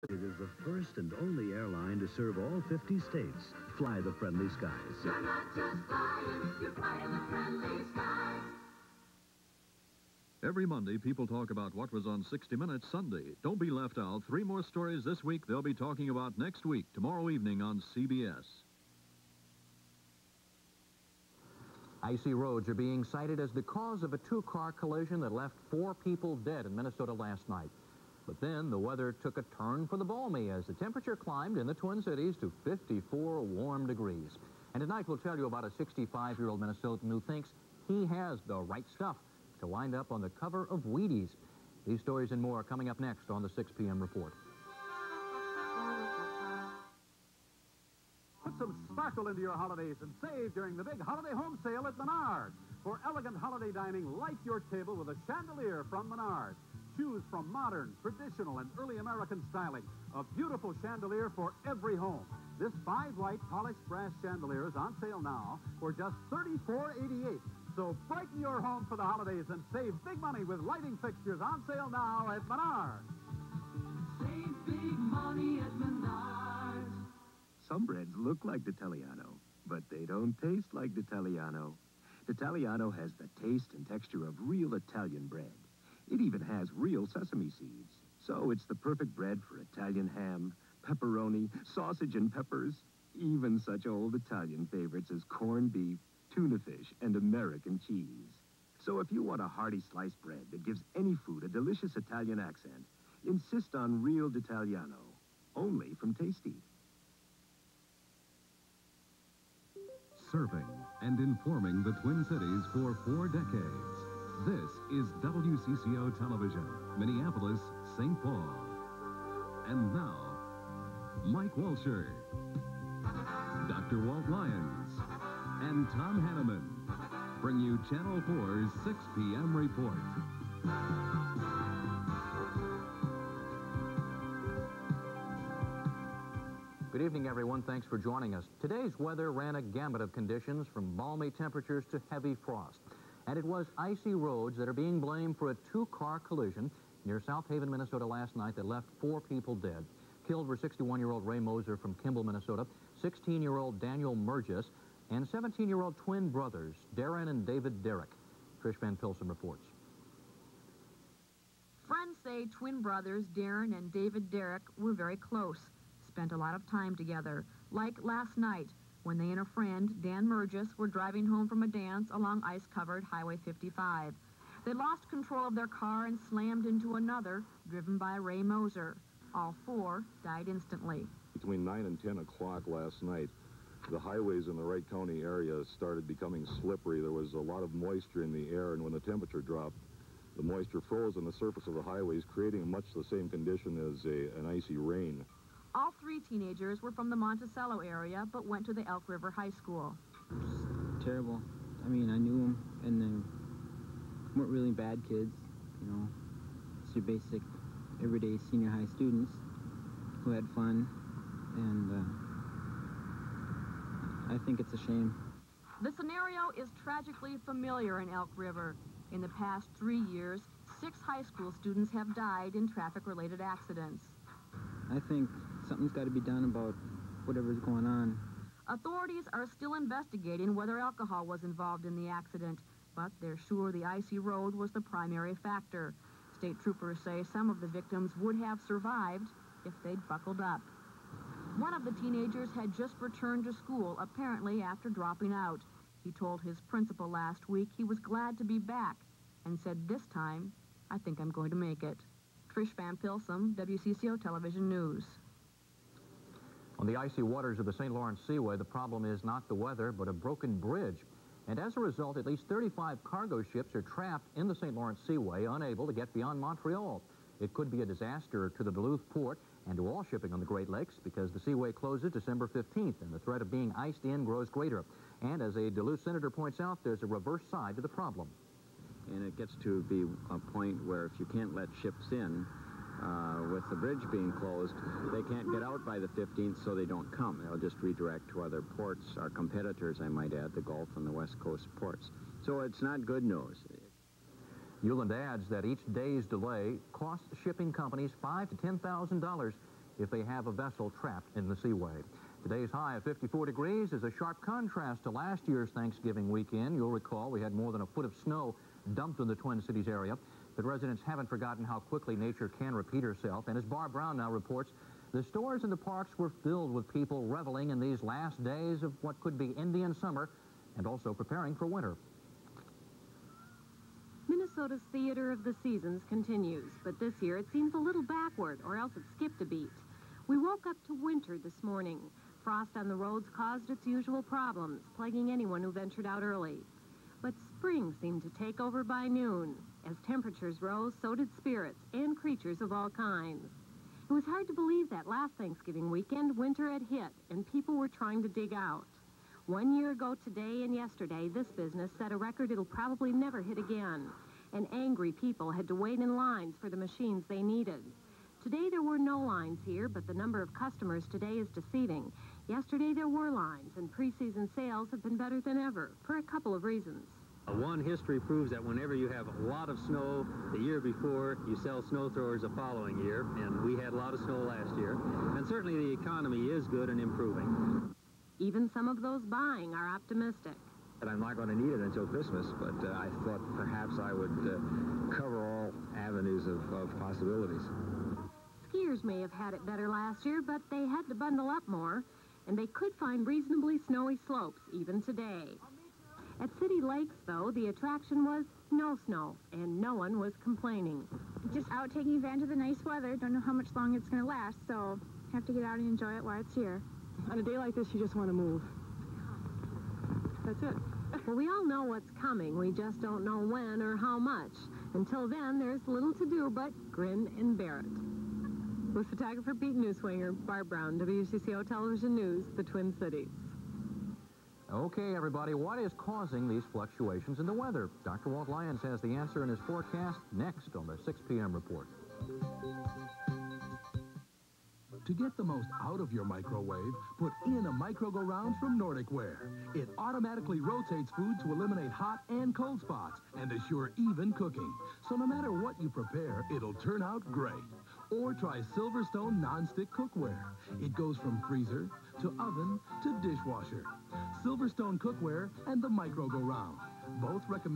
It is the first and only airline to serve all 50 states. Fly the friendly skies. You're not just flying, you're flying the friendly skies. Every Monday, people talk about what was on 60 Minutes Sunday. Don't be left out. 3 more stories this week they'll be talking about next week, tomorrow evening on CBS. Icy roads are being cited as the cause of a 2-car collision that left 4 people dead in Minnesota last night. But then the weather took a turn for the balmy as the temperature climbed in the Twin Cities to 54 warm degrees. And tonight we'll tell you about a 65-year-old Minnesotan who thinks he has the right stuff to wind up on the cover of Wheaties. These stories and more are coming up next on the 6 p.m. report. Put some sparkle into your holidays and save during the big holiday home sale at Menards. For elegant holiday dining, light your table with a chandelier from Menards. Choose from modern, traditional, and early American styling. A beautiful chandelier for every home. This 5-light polished brass chandelier is on sale now for just $34.88. So brighten your home for the holidays and save big money with lighting fixtures on sale now at Menards. Save big money at Menards. Some breads look like D'Italiano, but they don't taste like D'Italiano. D'Italiano has the taste and texture of real Italian bread. It even has real sesame seeds. So it's the perfect bread for Italian ham, pepperoni, sausage and peppers, even such old Italian favorites as corned beef, tuna fish, and American cheese. So if you want a hearty sliced bread that gives any food a delicious Italian accent, insist on real D'Italiano, only from Tasty. Serving and informing the Twin Cities for 4 decades. This is WCCO Television, Minneapolis, St. Paul. And now, Mike Walsher, Dr. Walt Lyons, and Tom Hanneman bring you Channel 4's 6 p.m. report. Good evening, everyone. Thanks for joining us. Today's weather ran a gamut of conditions from balmy temperatures to heavy frost. And it was icy roads that are being blamed for a 2-car collision near South Haven, Minnesota last night that left 4 people dead. Killed were 61-year-old Ray Moser from Kimball, Minnesota, 16-year-old Daniel Murgis, and 17-year-old twin brothers, Darren and David Derrick. Trish Van Pilsen reports. Friends say twin brothers Darren and David Derrick were very close, spent a lot of time together, like last night when they and a friend, Dan Murgis, were driving home from a dance along ice-covered Highway 55. They lost control of their car and slammed into another, driven by Ray Moser. All 4 died instantly. Between 9 and 10 o'clock last night, the highways in the Wright County area started becoming slippery. There was a lot of moisture in the air, and when the temperature dropped, the moisture froze on the surface of the highways, creating much the same condition as an icy rain. All 3 teenagers were from the Monticello area, but went to the Elk River High School. It's terrible. I mean, I knew them, and they weren't really bad kids, you know. It's your basic, everyday senior high students who had fun, and I think it's a shame. The scenario is tragically familiar in Elk River. In the past 3 years, 6 high school students have died in traffic-related accidents. I think something's got to be done about whatever's going on. Authorities are still investigating whether alcohol was involved in the accident, but they're sure the icy road was the primary factor. State troopers say some of the victims would have survived if they'd buckled up. One of the teenagers had just returned to school, apparently after dropping out. He told his principal last week he was glad to be back and said, "This time, I think I'm going to make it." Trish Van Pilsen, WCCO Television News. On the icy waters of the St. Lawrence Seaway, the problem is not the weather, but a broken bridge. And as a result, at least 35 cargo ships are trapped in the St. Lawrence Seaway, unable to get beyond Montreal. It could be a disaster to the Duluth port and to all shipping on the Great Lakes because the Seaway closes December 15th, and the threat of being iced in grows greater. And as a Duluth senator points out, there's a reverse side to the problem. And it gets to be a point where if you can't let ships in, with the bridge being closed, they can't get out by the 15th, so they don't come. They'll just redirect to other ports, our competitors, I might add, the Gulf and the West Coast ports. So it's not good news. Euland adds that each day's delay costs shipping companies $5,000 to $10,000 if they have a vessel trapped in the seaway. Today's high of 54 degrees is a sharp contrast to last year's Thanksgiving weekend. You'll recall we had more than a foot of snow dumped in the Twin Cities area. But residents haven't forgotten how quickly nature can repeat herself. And as Barb Brown now reports, the stores and the parks were filled with people reveling in these last days of what could be Indian summer and also preparing for winter. Minnesota's Theater of the Seasons continues, but this year it seems a little backward, or else it skipped a beat. We woke up to winter this morning. Frost on the roads caused its usual problems, plaguing anyone who ventured out early. But spring seemed to take over by noon. As temperatures rose, so did spirits and creatures of all kinds. It was hard to believe that last Thanksgiving weekend, winter had hit, and people were trying to dig out. 1 year ago today and yesterday, this business set a record it'll probably never hit again. And angry people had to wait in lines for the machines they needed. Today there were no lines here, but the number of customers today is deceiving. Yesterday there were lines, and preseason sales have been better than ever, for a couple of reasons. One, history proves that whenever you have a lot of snow the year before, you sell snow throwers the following year, and we had a lot of snow last year. And certainly the economy is good and improving. Even some of those buying are optimistic. And I'm not going to need it until Christmas, but I thought perhaps I would cover all avenues of possibilities. Skiers may have had it better last year, but they had to bundle up more, and they could find reasonably snowy slopes even today. At City Lakes, though, the attraction was no snow, and no one was complaining. Just out taking advantage of the nice weather. Don't know how much longer it's going to last, so have to get out and enjoy it while it's here. On a day like this, you just want to move. That's it. Well, we all know what's coming. We just don't know when or how much. Until then, there's little to do but grin and bear it. With photographer Pete Newswinger, Barb Brown, WCCO Television News, the Twin Cities. Okay, everybody, what is causing these fluctuations in the weather? Dr. Walt Lyons has the answer in his forecast next on the 6 p.m. report. To get the most out of your microwave, put in a micro-go-round from Nordicware. It automatically rotates food to eliminate hot and cold spots and assure even cooking. So no matter what you prepare, it'll turn out great. Or try Silverstone non-stick cookware. It goes from freezer to oven to dishwasher. Silverstone cookware and the micro-go-round. Both recommend